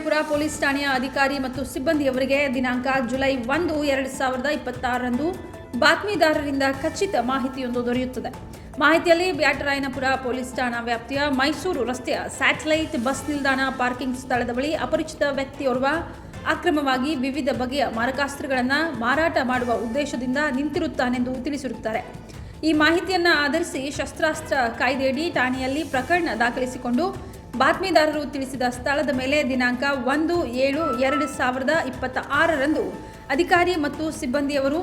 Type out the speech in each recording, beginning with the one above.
Byatarayanapura police ಠಾಣೆಯ ಅಧಿಕಾರಿ ಮತ್ತು ಸಿಬ್ಬಂದಿಯವರಿಗೆ ದಿನಾಂಕ ಜುಲೈ 1, 2026 ಬಾತ್ಮೀದಾರರಿಂದ ಖಚಿತ ಮಾಹಿತಿಯೊಂದು ದೊರೆಯುತ್ತದೆ. ಮಾಹಿತಿಯಲ್ಲಿ ಬ್ಯಾಟರಾಯನಪುರ ಪೊಲೀಸ್ ಠಾಣಾ ವ್ಯಾಪ್ತಿಯ ಮೈಸೂರು ರಸ್ತೆಯ ಸ್ಯಾಟಲೈಟ್ ಬಸ್ ನಿಲ್ದಾಣ ಪಾರ್ಕಿಂಗ್ ಸ್ಥಳದ ಬಳಿ ಅಪರಿಚಿತ ವ್ಯಕ್ತಿಯೋರ್ವ ಅಕ್ರಮವಾಗಿ ವಿವಿಧ ಬಗೆಯ ಮಾರಕಾಸ್ತ್ರಗಳನ್ನು ಮಾರಾಟ ಮಾಡುವ ಉದ್ದೇಶದಿಂದ ನಿಂತಿರುತ್ತಾನೆಂದು ತಿಳಿಸಿರುತ್ತಾರೆ. ಈ ಮಾಹಿತಿಯನ್ನು ಆಧರಿಸಿ ಶಸ್ತ್ರಾಸ್ತ್ರ ಕಾಯ್ದೆಯಡಿ ಠಾಣೆಯಲ್ಲಿ ಪ್ರಕರಣ ದಾಖಲಿಸಿಕೊಂಡು ಬಾತ್ಮೀದಾರರು ತಿಳಿಸಿದ ಸ್ಥಳದ ಮೇಲೆ ದಿನಾಂಕ 1/7/2026 ಅಧಿಕಾರಿ ಮತ್ತು ಸಿಬ್ಬಂದಿಯವರು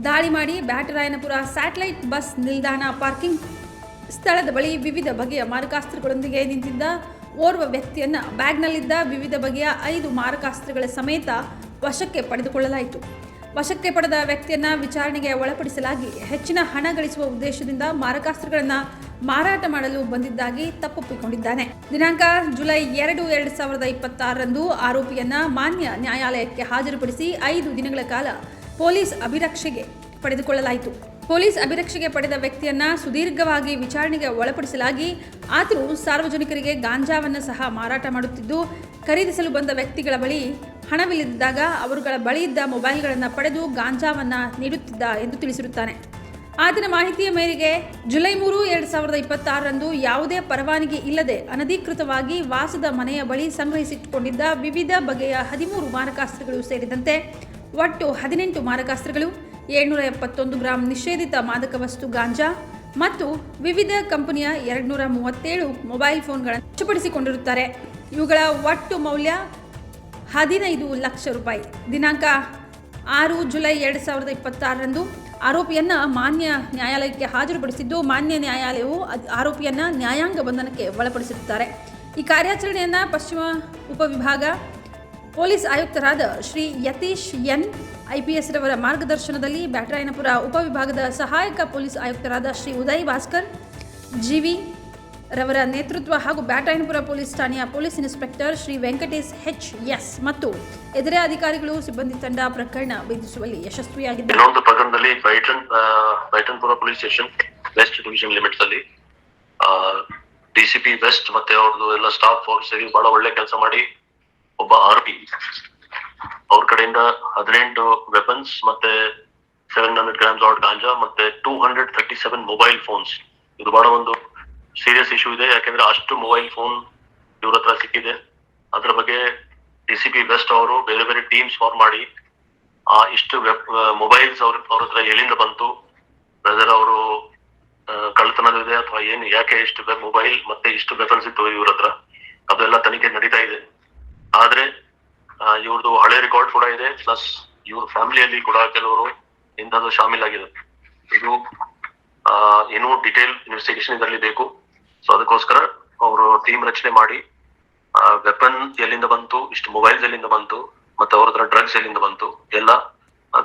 ದಾಳಿ ಮಾಡಿ ಬ್ಯಾಟರಾಯನಪುರ ಸ್ಯಾಟಲೈಟ್ ಬಸ್ ನಿಲ್ದಾಣ ಪಾರ್ಕಿಂಗ್ ಸ್ಥಳದ ಬಳಿ ವಿವಿಧ ಬಗೆಯ ಮಾರಕಾಸ್ತ್ರಗಳೊಂದಿಗೆ ನಿಂತಿದ್ದ ಓರ್ವ ವ್ಯಕ್ತಿಯನ್ನು ಬ್ಯಾಗ್ನಲ್ಲಿದ್ದ ವಿವಿಧ ಬಗೆಯ 5 ಮಾರಕಾಸ್ತ್ರಗಳ ಸಮೇತ ವಶಕ್ಕೆ ಪಡೆದುಕೊಳ್ಳಲಾಯಿತು. ವಶಕ್ಕೆ ಪಡೆದ ವ್ಯಕ್ತಿಯನ್ನು ವಿಚಾರಣೆಗೆ ಒಳಪಡಿಸಲಾಗಿ ಹೆಚ್ಚಿನ ಹಣ ಗಳಿಸುವ ಉದ್ದೇಶದಿಂದ ಮಾರಕಾಸ್ತ್ರಗಳನ್ನು ಮಾರಾಟ ಮಾಡಲು ಬಂದಿದ್ದಾಗಿ ತಪ್ಪೊಪ್ಪಿಕೊಂಡಿದ್ದಾನೆ. ದಿನಾಂಕ ಜುಲೈ 2, 2026 ಆರೋಪಿಯನ್ನು ಮಾನ್ಯ ನ್ಯಾಯಾಲಯಕ್ಕೆ ಹಾಜರುಪಡಿಸಿ 5 ದಿನಗಳ ಕಾಲ ಪೊಲೀಸ್ ಅಭಿರಕ್ಷೆಗೆ ಪಡೆದುಕೊಳ್ಳಲಾಯಿತು. ಪೊಲೀಸ್ ಅಭಿರಕ್ಷೆಗೆ ಪಡೆದ ವ್ಯಕ್ತಿಯನ್ನು ಸುದೀರ್ಘವಾಗಿ ವಿಚಾರಣೆಗೆ ಒಳಪಡಿಸಲಾಗಿ ಆತನು ಸಾರ್ವಜನಿಕರಿಗೆ ಗಾಂಜಾವನ್ನು ಸಹ ಮಾರಾಟ ಮಾಡುತ್ತಿದ್ದು, ಖರೀದಿಸಲು ಬಂದ ವ್ಯಕ್ತಿಗಳ ಬಳಿ ಹಣವಿಲ್ಲದಿದ್ದಾಗ ಅವರುಗಳ ಬಳಿಯಿದ್ದ ಮೊಬೈಲ್ಗಳನ್ನು ಪಡೆದು ಗಾಂಜಾವನ್ನು ನೀಡುತ್ತಿದ್ದ ಎಂದು ತಿಳಿಸಿರುತ್ತಾನೆ. ಆತನ ಮಾಹಿತಿಯ ಮೇರೆಗೆ ಜುಲೈ 3, 2026 ಯಾವುದೇ ಪರವಾನಗಿ ಇಲ್ಲದೆ ಅನಧಿಕೃತವಾಗಿ ವಾಸದ ಮನೆಯ ಬಳಿ ಸಂಗ್ರಹಿಸಿಟ್ಟುಕೊಂಡಿದ್ದ ವಿವಿಧ ಬಗೆಯ 13 ಮಾರಕಾಸ್ತ್ರಗಳು ಸೇರಿದಂತೆ ಒಟ್ಟು 18 ಮಾರಕಾಸ್ತ್ರಗಳು, 771 ಗ್ರಾಂ ನಿಷೇಧಿತ ಮಾದಕ ವಸ್ತು ಗಾಂಜಾ ಮತ್ತು ವಿವಿಧ ಕಂಪನಿಯ 237 ಮೊಬೈಲ್ ಫೋನ್ಗಳನ್ನು ವಶಪಡಿಸಿಕೊಂಡಿರುತ್ತಾರೆ. ಇವುಗಳ ಒಟ್ಟು ಮೌಲ್ಯ 15 ಲಕ್ಷ ರೂಪಾಯಿ. ದಿನಾಂಕ 6 ಜುಲೈ 2026 ಆರೋಪಿಯನ್ನು ಮಾನ್ಯ ನ್ಯಾಯಾಲಯಕ್ಕೆ ಹಾಜರುಪಡಿಸಿದ್ದು, ಮಾನ್ಯ ನ್ಯಾಯಾಲಯವು ಆರೋಪಿಯನ್ನು ನ್ಯಾಯಾಂಗ ಬಂಧನಕ್ಕೆ ಒಳಪಡಿಸಿರುತ್ತಾರೆ. ಈ ಕಾರ್ಯಾಚರಣೆಯನ್ನು ಪಶ್ಚಿಮ ಉಪವಿಭಾಗ ಪೊಲೀಸ್ ಆಯುಕ್ತರಾದ ಶ್ರೀ ಯತೀಶ್ ಎನ್ IPS ರವರ ಮಾರ್ಗದರ್ಶನದಲ್ಲಿ ಬ್ಯಾಟರಾಯನಪುರ ಉಪವಿಭಾಗದ ಸಹಾಯಕ ಪೊಲೀಸ್ ಆಯುಕ್ತರಾದ ಶ್ರೀ ಉದಯ್ ಭಾಸ್ಕರ್ GV ರವರ ನೇತೃತ್ವ ಹಾಗೂ ಬ್ಯಾಟರಾಯನಪುರ ಪೊಲೀಸ್ ಠಾಣೆಯ police inspector Shri Venkatesh HS ಮತ್ತು ಇತರೆ ಅಧಿಕಾರಿಗಳು ಸಿಬ್ಬಂದಿ ತಂಡ ಪ್ರಕರಣ ಭೇದಿಸುವಲ್ಲಿ ಯಶಸ್ವಿಯಾಗಿದ್ದಾರೆ. ಇನ್ನೊಂದು ಪ್ರಕರಣದಲ್ಲಿ Baitanpura police station west division limits ಅಲ್ಲಿ DCP ವೆಸ್ಟ್ ಮತ್ತೆ ಅವ್ರದ್ದು ಎಲ್ಲ ಸ್ಟಾಫ್ ಫೋರ್ಸ್ ಸೇರಿ ಬಹಳ ಒಳ್ಳೆ ಕೆಲಸ ಮಾಡಿ ಒಬ್ಬ ಆರೋಪಿ ಅವ್ರ ಕಡೆಯಿಂದ 18 ವೆಪನ್ಸ್ ಮತ್ತೆ 700 ಗ್ರಾಮ್ಸ್ ಆಟ್ ಗಾಂಜಾ ಮತ್ತೆ 237 ಮೊಬೈಲ್ ಫೋನ್ಸ್. ಇದು ಬಹಳ ಒಂದು ಸೀರಿಯಸ್ ಇಶ್ಯೂ ಇದೆ, ಯಾಕೆಂದ್ರೆ ಅಷ್ಟು ಮೊಬೈಲ್ ಫೋನ್ ಇವ್ರ ಹತ್ರ ಸಿಕ್ಕಿದೆ. ಅದ್ರ ಬಗ್ಗೆ DCP ವೆಸ್ಟ್ ಅವರು ಬೇರೆ ಬೇರೆ ಟೀಮ್ಸ್ ಫಾರ್ಮ್ ಮಾಡಿ ಆ ಇಷ್ಟು ಮೊಬೈಲ್ಸ್ ಅವ್ರ ಹತ್ರ ಎಲ್ಲಿಂದ ಬಂತು, ಬ್ರದರ್ ಅವರು ಕಳ್ಳತನದಿದೆ ಅಥವಾ ಏನು, ಯಾಕೆ ಇಷ್ಟು ಮೊಬೈಲ್ ಮತ್ತೆ ಇಷ್ಟು ವೆಪನ್ಸ್ ಇತ್ತು ಇವ್ರ ಹತ್ರ, ಅದೆಲ್ಲ ತನಿಖೆ ನಡೀತಾ ಇದೆ. ಆದ್ರೆ ಇವ್ರದ್ದು ಹಳೆ ರೆಕಾರ್ಡ್ ಕೂಡ ಇದೆ, ಪ್ಲಸ್ ಇವ್ರ ಫ್ಯಾಮಿಲಿಯಲ್ಲಿ ಕೂಡ ಕೆಲವರು ಇಂಥದ್ದು ಶಾಮೀಲಾಗಿದೆ. ಇದು ಇನ್ನೂ ಡಿಟೇಲ್ ಇನ್ವೆಸ್ಟಿಗೇಷನ್ ಇದರಲ್ಲಿ ಬೇಕು. ಸೊ ಅದಕ್ಕೋಸ್ಕರ ಅವರು ಟೀಮ್ ರಚನೆ ಮಾಡಿ ವೆಪನ್ ಎಲ್ಲಿಂದ ಬಂತು, ಇಷ್ಟು ಮೊಬೈಲ್ಸ್ ಎಲ್ಲಿಂದ ಬಂತು, ಮತ್ತೆ ಅವ್ರ ಹತ್ರ ಡ್ರಗ್ಸ್ ಎಲ್ಲಿಂದ ಬಂತು ಎಲ್ಲ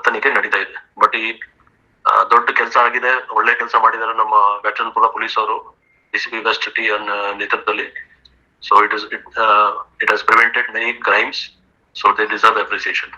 ತನಿಖೆ ನಡೀತಾ ಇದೆ. ಬಟ್ ಈ ದೊಡ್ಡ ಕೆಲಸ ಆಗಿದೆ, ಒಳ್ಳೆ ಕೆಲಸ ಮಾಡಿದ್ದಾರೆ ನಮ್ಮ ಬ್ಯಾಟರಾಯನಪುರ ಪೊಲೀಸ್ ಅವರು DCP ವೆಸ್ಟ್ ನೇತೃತ್ವದಲ್ಲಿ. So it has prevented many crimes, so they deserve appreciation.